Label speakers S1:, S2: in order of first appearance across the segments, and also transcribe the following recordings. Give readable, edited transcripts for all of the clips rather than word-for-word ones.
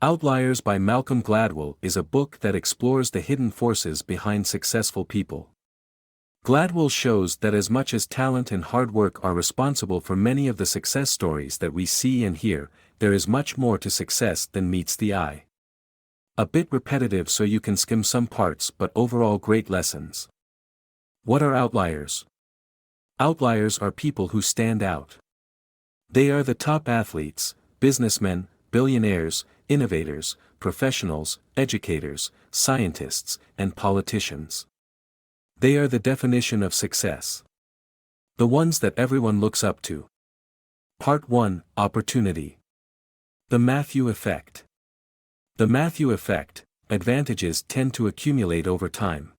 S1: Outliers by Malcolm Gladwell is a book that explores the hidden forces behind successful people. Gladwell shows that as much as talent and hard work are responsible for many of the success stories that we see and hear, there is much more to success than meets the eye. A bit repetitive, so you can skim some parts, but overall great lessons. What are outliers? Outliers are people who stand out. They are the top athletes, businessmen, billionaires, innovators, professionals, educators, scientists, and politicians. They are the definition of success. The ones that everyone looks up to. Part 1: Opportunity. The Matthew Effect. The Matthew Effect: advantages tend to accumulate over time.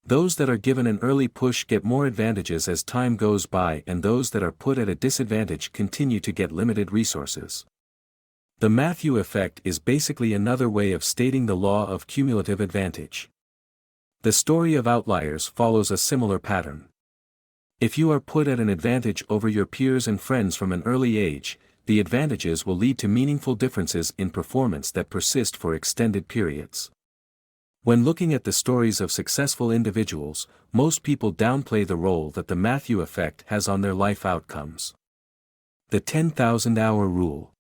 S1: Those that are given an early push get more advantages as time goes by, and those that are put at a disadvantage continue to get limited resources. The Matthew Effect is basically another way of stating the law of cumulative advantage. The story of Outliers follows a similar pattern. If you are put at an advantage over your peers and friends from an early age, the advantages will lead to meaningful differences in performance that persist for extended periods. When looking at the stories of successful individuals, most people downplay the role that the Matthew Effect has on their life outcomes. The 10,000-hour rule.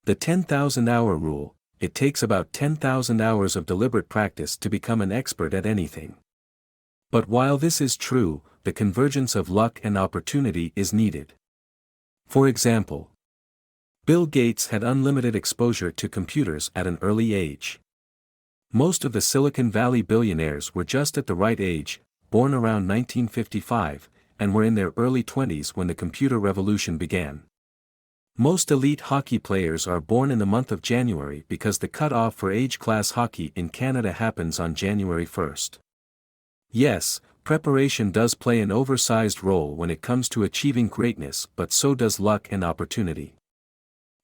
S1: The 10,000-hour rule: it takes about 10,000 hours of deliberate practice to become an expert at anything. But while this is true, the convergence of luck and opportunity is needed. For example, Bill Gates had unlimited exposure to computers at an early age. Most of the Silicon Valley billionaires were just at the right age, born around 1955, and were in their early 20s when the computer revolution began. Most elite hockey players are born in the month of January because the cut-off for age-class hockey in Canada happens on January 1st. Yes, preparation does play an oversized role when it comes to achieving greatness, but so does luck and opportunity.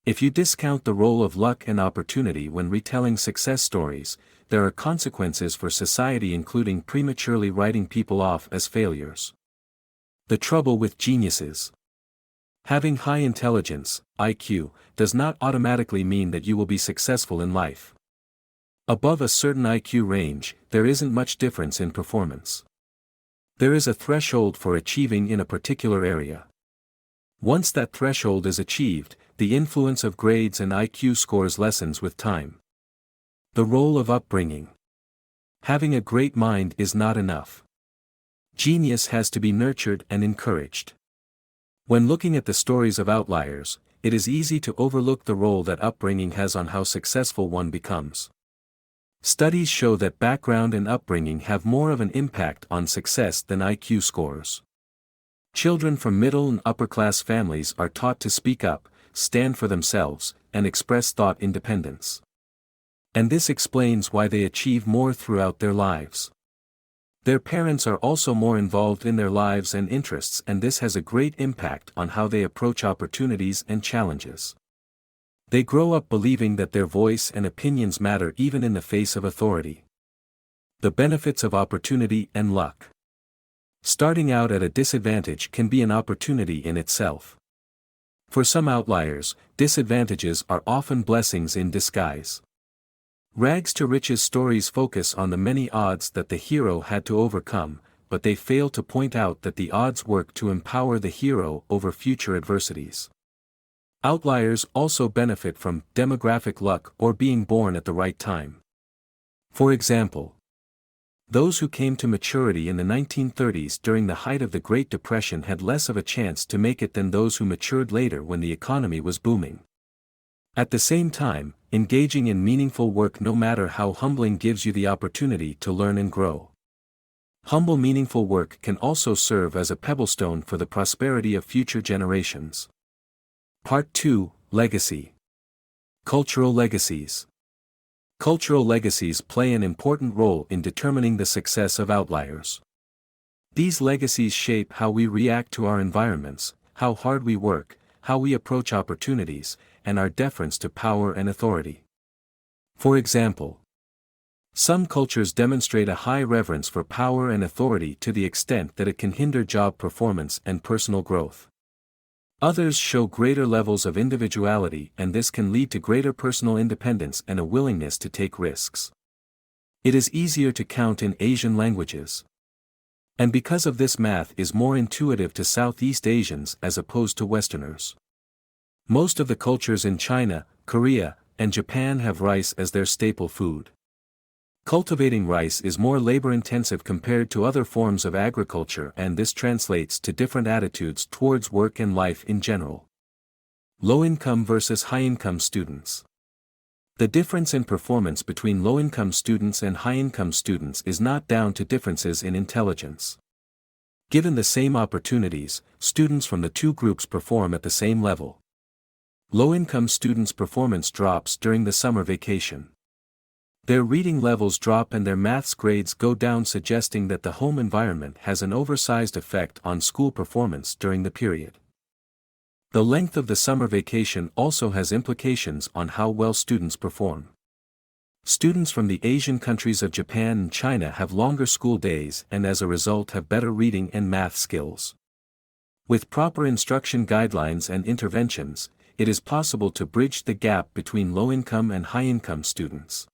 S1: If you discount the role of luck and opportunity when retelling success stories, there are consequences for society, including prematurely writing people off as failures. The trouble with geniuses. Having high intelligence, IQ, does not automatically mean that you will be successful in life. Above a certain IQ range, there isn't much difference in performance. There is a threshold for achieving in a particular area. Once that threshold is achieved, the influence of grades and IQ scores lessens with time. The role of upbringing. Having a great mind is not enough. Genius has to be nurtured and encouraged. When looking at the stories of outliers, it is easy to overlook the role that upbringing has on how successful one becomes. Studies show that background and upbringing have more of an impact on success than IQ scores. Children from middle and upper-class families are taught to speak up, stand for themselves, and express thought independence. And this explains why they achieve more throughout their lives. Their parents are also more involved in their lives and interests, and this has a great impact on how they approach opportunities and challenges. They grow up believing that their voice and opinions matter even in the face of authority. The benefits of opportunity and luck. Starting out at a disadvantage can be an opportunity in itself. For some outliers, disadvantages are often blessings in disguise. Rags to riches stories focus on the many odds that the hero had to overcome, but they fail to point out that the odds work to empower the hero over future adversities. Outliers also benefit from demographic luck or being born at the right time. For example, those who came to maturity in the 1930s during the height of the Great Depression had less of a chance to make it than those who matured later when the economy was booming. At the same time, engaging in meaningful work, no matter how humbling, gives you the opportunity to learn and grow. Humble, meaningful work can also serve as a pebblestone for the prosperity of future generations. Part 2: Legacy. Cultural legacies. Cultural legacies play an important role in determining the success of outliers. These legacies shape how we react to our environments, how hard we work, how we approach opportunities, and our deference to power and authority. For example, some cultures demonstrate a high reverence for power and authority to the extent that it can hinder job performance and personal growth. Others show greater levels of individuality, and this can lead to greater personal independence and a willingness to take risks. It is easier to count in Asian languages. And because of this, math is more intuitive to Southeast Asians as opposed to Westerners. Most of the cultures in China, Korea, and Japan have rice as their staple food. Cultivating rice is more labor-intensive compared to other forms of agriculture, and this translates to different attitudes towards work and life in general. Low-income versus high-income students. The difference in performance between low-income students and high-income students is not down to differences in intelligence. Given the same opportunities, students from the two groups perform at the same level. Low-income students' performance drops during the summer vacation. Their reading levels drop and their maths grades go down, suggesting that the home environment has an oversized effect on school performance during the period. The length of the summer vacation also has implications on how well students perform. Students from the Asian countries of Japan and China have longer school days and as a result have better reading and math skills. With proper instruction guidelines and interventions, it is possible to bridge the gap between low-income and high-income students.